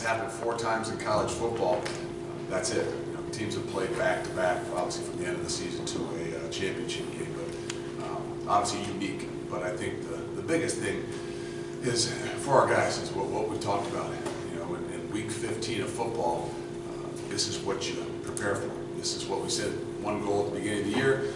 happened 4 times in college football. That's it. You know, teams have played back-to-back, obviously from the end of the season to a championship game, but obviously unique. But I think the biggest thing is for our guys is what we talked about. You know, in week 15 of football, this is what you prepare for. This is what we said. One goal at the beginning of the year.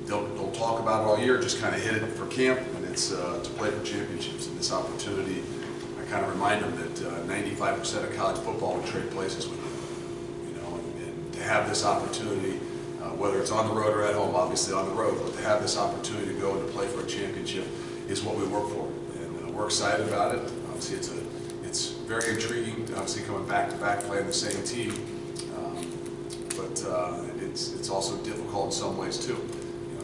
Don't talk about it all year. Just kind of hit it for camp, and it's to play for championships. And this opportunity, I kind of remind them that 95% of college football will trade places with you. You know, and to have this opportunity, whether it's on the road or at home, obviously on the road, but to have this opportunity to go and to play for a championship is what we work for, and we're excited about it. Obviously, it's very intriguing. Obviously, coming back to back, playing the same team, but it's also difficult in some ways too.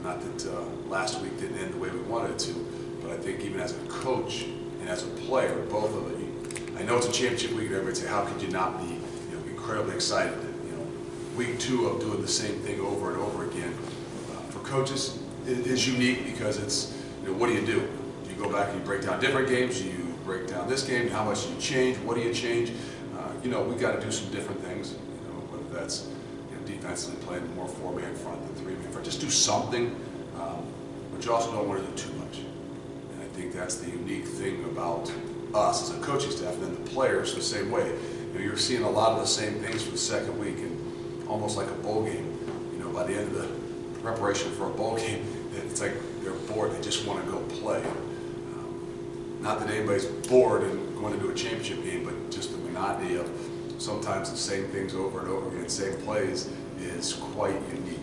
Not that last week didn't end the way we wanted it to, but I think even as a coach and as a player, both of it, I know it's a championship week, and everybody say, how could you not be, incredibly excited? Week 2 of doing the same thing over and over again. For coaches, it is unique because it's, what do? You go back and you break down different games. You break down this game. How much do you change? What do you change? We got to do some different things. Whether that's defensively playing more 4-man front than 3-man front. Just do something, but you also don't want to do too much. And I think that's the unique thing about us as a coaching staff, and then the players the same way. You're seeing a lot of the same things for the second week, and almost like a bowl game. By the end of the preparation for a bowl game, it's like they're bored. They just want to go play. Not that anybody's bored and going to do a championship game, but just the monotony of sometimes the same things over and over again, same plays, is quite unique.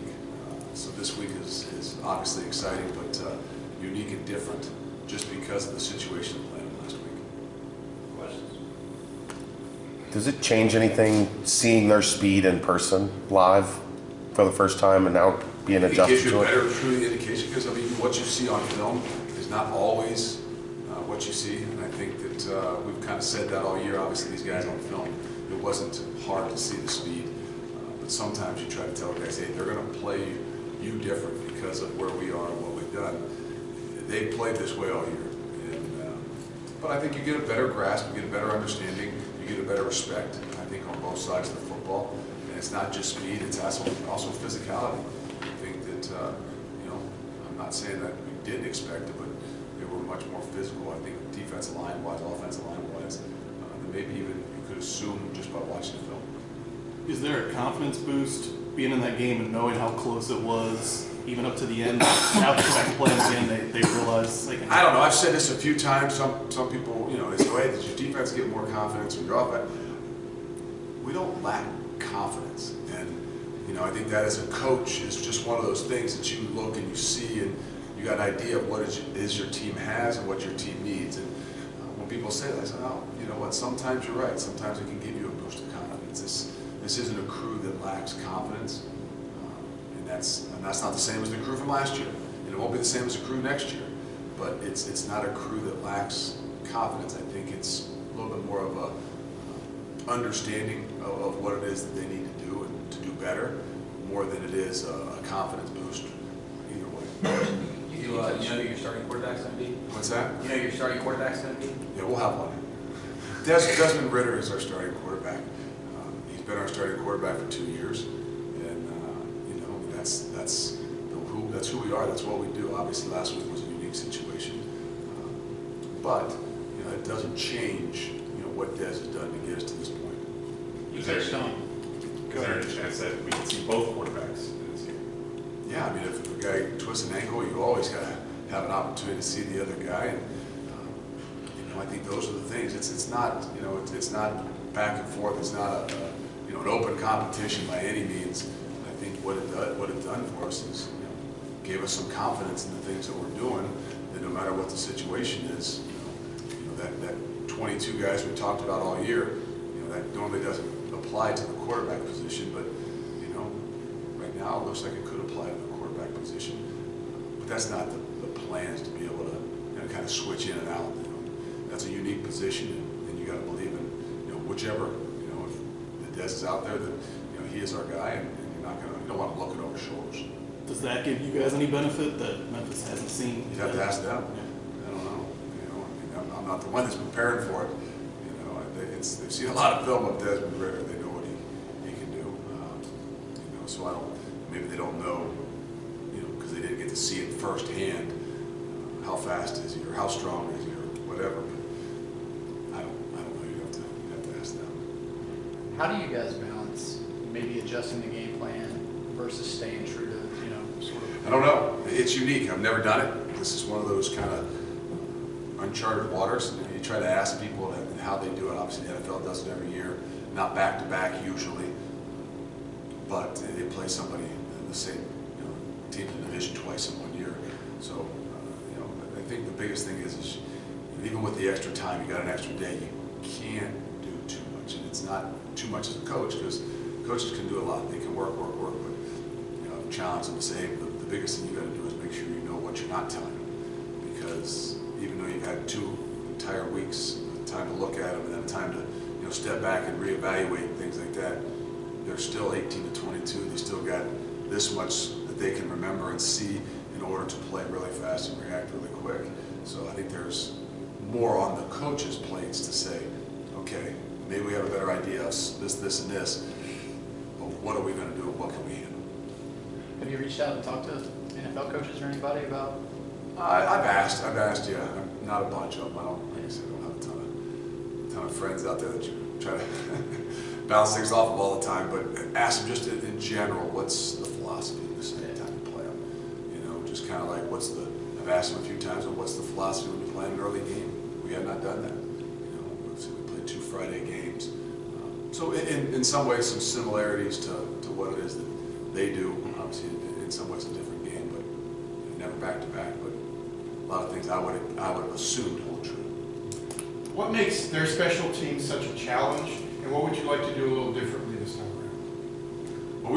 So this week is obviously exciting, but unique and different just because of the situation of playing last week. Questions? Does it change anything seeing their speed in person, live, for the first time, and now being adjusted to it? It gives you a better true indication, because what you see on film is not always what you see, and I think that we've kind of said that all year. Obviously, these guys on film, it wasn't hard to see the speed, but sometimes you try to tell guys, hey, they're going to play you different because of where we are and what we've done. They played this way all year, but I think you get a better grasp, you get a better understanding, you get a better respect, I think, on both sides of the football. And it's not just speed, it's also physicality. I think that, I'm not saying that we didn't expect it, but they were much more physical, I think, defensive line-wise, offensive line-wise, than maybe even you could assume just by watching the film. Is there a confidence boost being in that game and knowing how close it was, even up to the end? Now they go back and play them again, they realize they can. I don't know. I've said this a few times. Some people, they say, "Hey, does your defense get more confidence when you're off?" We don't lack confidence, and I think that as a coach is just one of those things that you look and you see, and you got an idea of what is your team has and what your team needs. And when people say that, I say, "Oh, you know what? Sometimes you're right. Sometimes it can give you a boost of confidence." This isn't a crew that lacks confidence, and that's not the same as the crew from last year, and it won't be the same as the crew next year. But it's not a crew that lacks confidence. I think it's a little bit more of a understanding of what it is that they need to do and to do better, more than it is a confidence boost either way. You know who your starting quarterback's going to be? What's that? You know who your starting quarterback's going to be? Yeah, we'll have one. Desmond Ritter is our starting quarterback. He's been our starting quarterback for 2 years, and that's who we are. That's what we do. Obviously, last week was a unique situation, but it doesn't change what Des has done to get us to this point. Is there a chance that we can see both quarterbacks in this game? Yeah, I mean, if a guy twists an ankle, you always got to have an opportunity to see the other guy. And I think those are the things. It's not it's not back and forth. It's not an open competition by any means. I think what it done for us is gave us some confidence in the things that we're doing. That no matter what the situation is, that 22 guys we talked about all year, that normally doesn't apply to the quarterback position, but right now it looks like it could apply to the quarterback position. But that's not the plans to be able to kind of switch in and out. That's a unique position, and you got to believe in whichever if the Des is out there, that he is our guy, and you don't want to look it over shoulders. Does that give you guys any benefit that Memphis hasn't seen? You have to ask them. Yeah. I don't know. I'm not the one that's preparing for it. they've seen a lot of film of Desmond Ritter. They know what he can do. So maybe they don't know, because they didn't get to see it firsthand. How fast is he, or how strong is he, or whatever. But I don't know. You have to ask them. How do you guys balance maybe adjusting the game plan versus staying true to, sort of? I don't know. It's unique. I've never done it. This is one of those kind of uncharted waters. You try to ask people how they do it. Obviously, the NFL does it every year, not back to back usually, but they play somebody in the same team in the division twice in 1 year. So, I think the biggest thing is even with the extra time, you got an extra day. You can't do too much, and it's not too much as a coach because coaches can do a lot. They can work, but challenge them to say the biggest thing you got to do is make sure you know what you're not telling them, because even though you've had 2 entire weeks time to look at them and then time to step back and reevaluate and things like that, they're still 18 to 22. They still got this much that they can remember and see in order to play really fast and react really quick. So I think there's more on the coaches' plates to say, okay, maybe we have a better idea of this, and this, but what are we going to do and what can we handle? Have you reached out and talked to NFL coaches or anybody about? I've asked, yeah, not a bunch of them. Like I said, I don't have a ton of friends out there that you try to bounce things off of all the time, but ask them just in general, what's the philosophy of this time to play them? Just kind of like, I've asked them a few times, what's the philosophy when you play an early game? We have not done that. We played 2 Friday games. So in some ways, some similarities to what it is that they do. Obviously, in some ways, a different game, but never back to back. But a lot of things I would have assumed hold true. What makes their special teams such a challenge, and what would you like to do a little differently this time around? Well,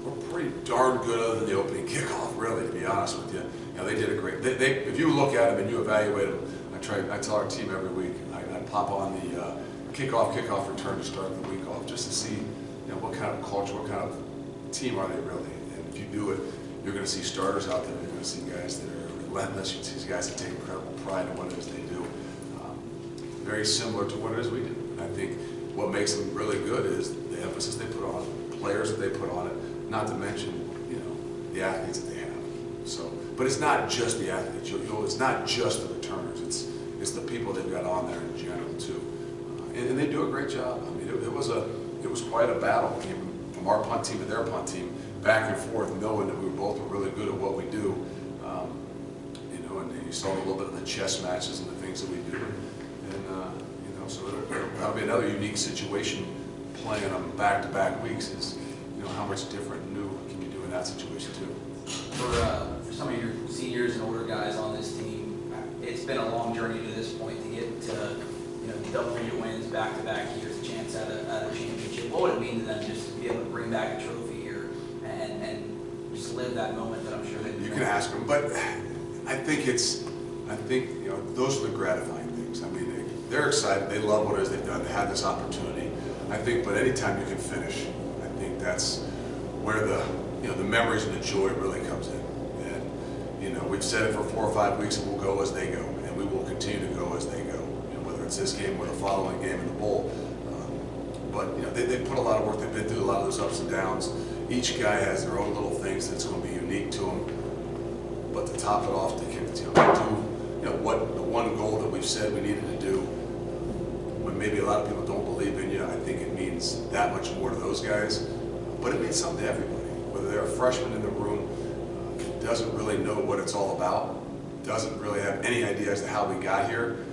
we're pretty darn good other than the opening kickoff, really, to be honest with you. They did a great. If you look at them and you evaluate them, I tell our team every week. I pop on the kickoff return to start the week off just to see, what kind of culture, what kind of team are they really. And if you do it, you're going to see starters out there. You're going to see guys that are relentless. You see guys that take incredible pride in what it is they do. Very similar to what it is we do. And I think what makes them really good is the emphasis they put on it, players that they put on it, not to mention, the athletes that they have. So, but it's not just the athletes. It's not just the returners. It's the people they've got on there in general too, and they do a great job. I mean, it was quite a battle from our punt team to their punt team, back and forth, knowing that we both were really good at what we do. And you saw a little bit of the chess matches and the things that we do, and so that'll be another unique situation playing them back-to-back weeks. Is how much different and new can you do in that situation too. For some of your seniors and older guys on this team, it's been a long journey to this point to get to double-digit wins back-to-back years, a chance at a championship. What would it mean to them just to be able to bring back a trophy here and just live that moment that I'm sure that you can ask them, but I think those are the gratifying things. I mean, they're excited. They love what it is they've done. They had this opportunity. I think, but anytime you can finish, I think that's where the memories and the joy really comes in. And we've said it for 4 or 5 weeks, and we'll go as they go, and we will continue to go as they go. Whether it's this game or the following game in the bowl. But they put a lot of work. They've been through a lot of those ups and downs. Each guy has their own little things that's going to be unique to them. But to top it off, they can do what the one goal that we've said we needed to do. When maybe a lot of people don't believe in you, I think it means that much more to those guys. But it means something to everybody. Whether they're a freshman in the room, doesn't really know what it's all about, doesn't really have any idea as to how we got here,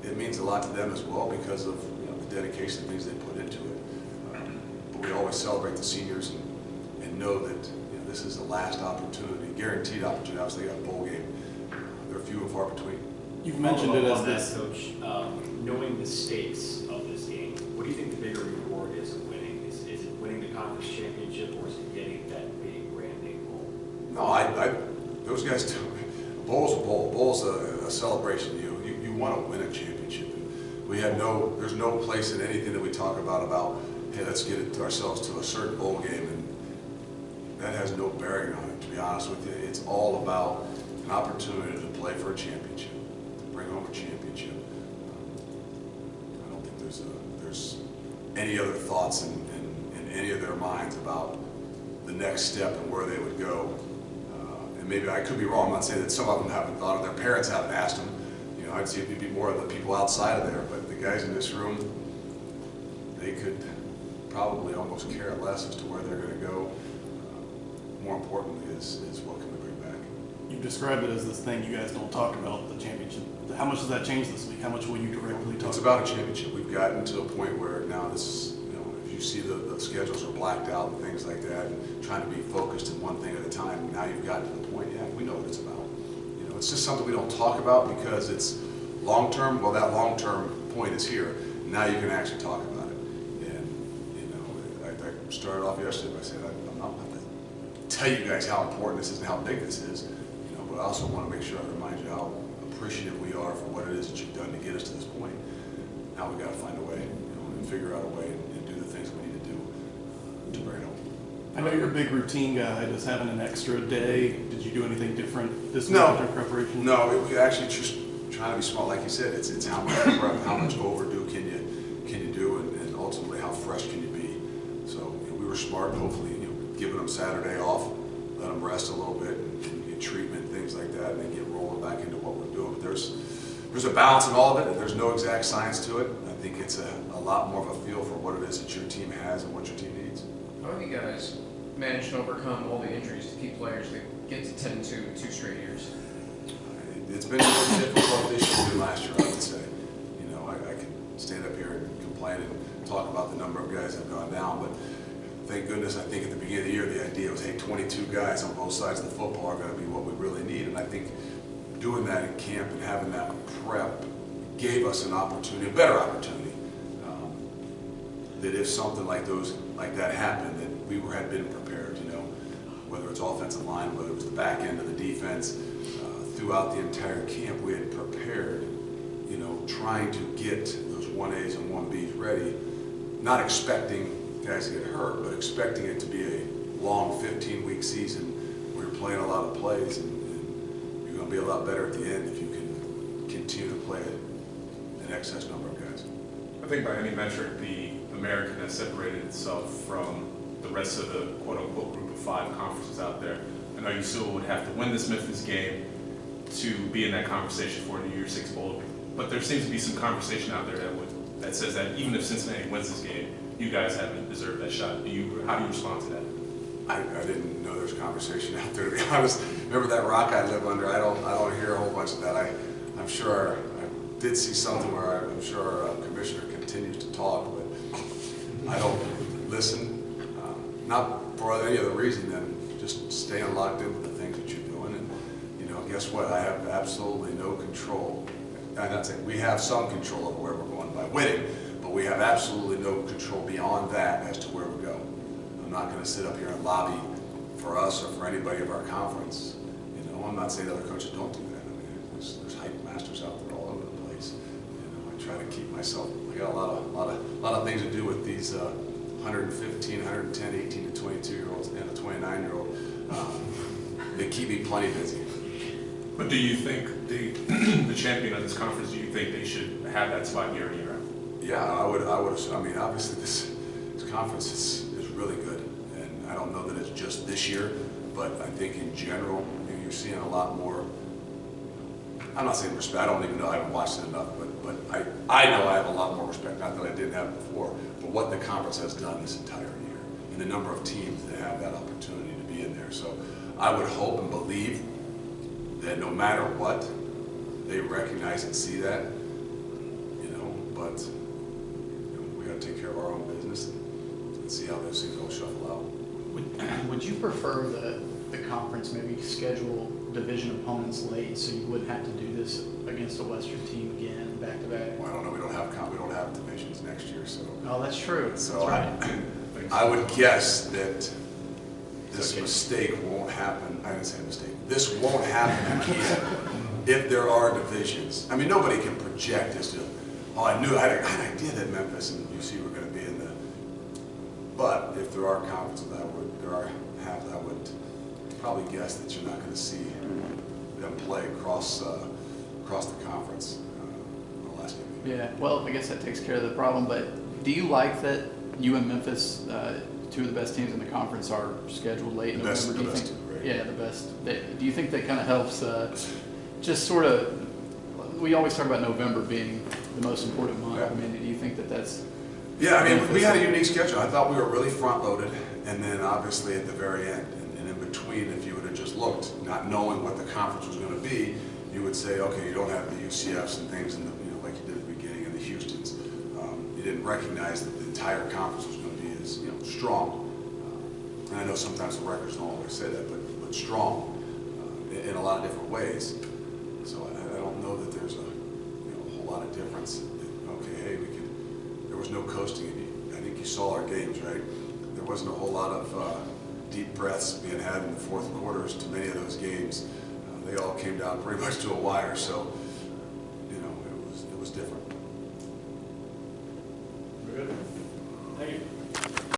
it means a lot to them as well because of the dedication and things they put into it. But we always celebrate the seniors and know that this is the last opportunity, guaranteed opportunity. Obviously, they got a bowl game. They're few and far between. You've mentioned it as that, this. Coach. Knowing the stakes of this game, what do you think the bigger reward is of winning? Is it winning the conference championship, or is it getting that big branding bowl? No, those guys do. A bowl's a bowl. A bowl's a celebration. You want to win a championship. There's no place in anything that we talk about, hey, let's get it to ourselves to a certain bowl game, and that has no bearing on it, to be honest with you. It's all about an opportunity to play for a championship, to bring home a championship. I don't think there's any other thoughts in any of their minds about the next step and where they would go. And maybe I could be wrong. I'm not saying that some of them haven't thought of, their parents haven't asked them. You know, I'd see it'd be more of the people outside of there, but the guys in this room, they could probably almost care less as to where they're going to go. More importantly is what can we bring back. You described it as this thing you guys don't talk about, the championship. How much does that change this week? How much will you directly talk It's about? about a championship. We've gotten to a point where now this, you know, if you see the schedules are blacked out and things like that, and trying to be focused in one thing at a time, now you've gotten to the point, yeah, we know what it's about. You know, it's just something we don't talk about because it's long-term. Well, that long-term point is here. Now you can actually talk about it. And, you know, I started off yesterday by saying, I'm not going to tell you guys how important this is and how big this is, you know, but I also want to make sure I remind you how appreciative we are for what it is that you've done to get us to this point. Now we've got to find a way, you know, and figure out a way and do the things we need to do to bring it home. I know you're a big routine guy, just having an extra day. Did you do anything different this week No. in preparation? No, we actually just trying to be smart. Like you said, it's how much prep, how much overdue can you do, and ultimately how fresh can you be. So you know, we were smart, hopefully, you know, giving them Saturday off, let them rest a little bit and get treatment, things like that, and then get rolling back into what we're doing. But there's a balance in all of it, and there's no exact science to it. I think it's a lot more of a feel for what it is that your team has and what your team needs. How have you guys managed to overcome all the injuries to keep players that get to 10-2 2 straight years? It's been more difficult this year than last year, I would say. You know, I can stand up here and complain and talk about the number of guys that have gone down, but thank goodness, I think at the beginning of the year, the idea was, hey, 22 guys on both sides of the football are going to be what we really need. And I think doing that in camp and having that prep gave us an opportunity, a better opportunity, that if something like that happened, that we had been prepared, you know, whether it's offensive line, whether it was the back end of the defense, throughout the entire camp, we had prepared, you know, trying to get those 1As and 1Bs ready, not expecting guys to get hurt, but expecting it to be a long 15-week season where you're playing a lot of plays, and you're going to be a lot better at the end if you can continue to play an excess number of guys. I think by any metric, the American has separated itself from the rest of the quote-unquote group of 5 conferences out there. I know you still would have to win this Memphis game to be in that conversation for a New Year's Six Bowl, but there seems to be some conversation out there that says that even if Cincinnati wins this game, you guys haven't deserved that shot. How do you respond to that? I didn't know there was conversation out there, to be honest. Remember that rock I live under? I don't hear a whole bunch of that. I'm sure I did see something where I'm sure our commissioner continues to talk, but I don't listen. Not for any other reason than just staying locked into the things that you're doing. And you know, guess what? I have absolutely no control. I'm not saying we have some control over where we're going by winning, but we have absolutely no control beyond that as to where we go. I'm not going to sit up here and lobby for us or for anybody of our conference. You know, I'm not saying other coaches don't do that. I mean, there's hype masters out there all over the place. You know, I try to keep myself. I got a lot of things to do with these 115, 110, 18 to 22-year-olds and a 29-year-old. They keep me plenty busy. But do you think the champion of this conference, do you think they should have that spot year in, year out? Yeah, I would. I mean, obviously this conference is really good, and I don't know that it's just this year, but I think in general, you know, you're seeing a lot more. I'm not saying respect. I don't even know. I haven't watched it enough, but I know I have a lot more respect. Not that I didn't have before, but what the conference has done this entire year, and the number of teams that have that opportunity to be in there. So I would hope and believe that no matter what, they recognize and see that, you know, but you know, we got to take care of our own business and see how those things all shuffle out. Would you prefer the conference maybe schedule division opponents late so you wouldn't have to do this against a Western team again back to back? Well, I don't know. We don't have divisions next year, so. Oh, that's true. So That's right. I would guess that this mistake won't happen. I didn't say mistake. This won't happen again if there are divisions. I mean, nobody can project as to, oh, I had an idea that Memphis and UC were going to be in the. But if there are conferences, I would probably guess that you're not going to see them play across the conference. The last game. Yeah, well, I guess that takes care of the problem, but Do you like that you and Memphis, two of the best teams in the conference, are scheduled late in The best- November? the Do you best think? two, right? Yeah, the best. Do you think that kind of helps? Just sort of. We always talk about November being the most important month. Yeah. I mean, do you think that that's? Yeah, I mean, we had a unique schedule. I thought we were really front-loaded, and then obviously at the very end. And in between, if you would have just looked, not knowing what the conference was going to be, you would say, okay, you don't have the UCFs and things, and like you did at the beginning, and the Houstons. You didn't recognize that the entire conference was going to be as strong. And I know sometimes the records don't always say that, but strong in a lot of different ways. So I don't know that there's a whole lot of difference. Okay, hey, there was no coasting. I think you saw our games, right? There wasn't a whole lot of deep breaths being had in the fourth quarters to many of those games. They all came down pretty much to a wire. So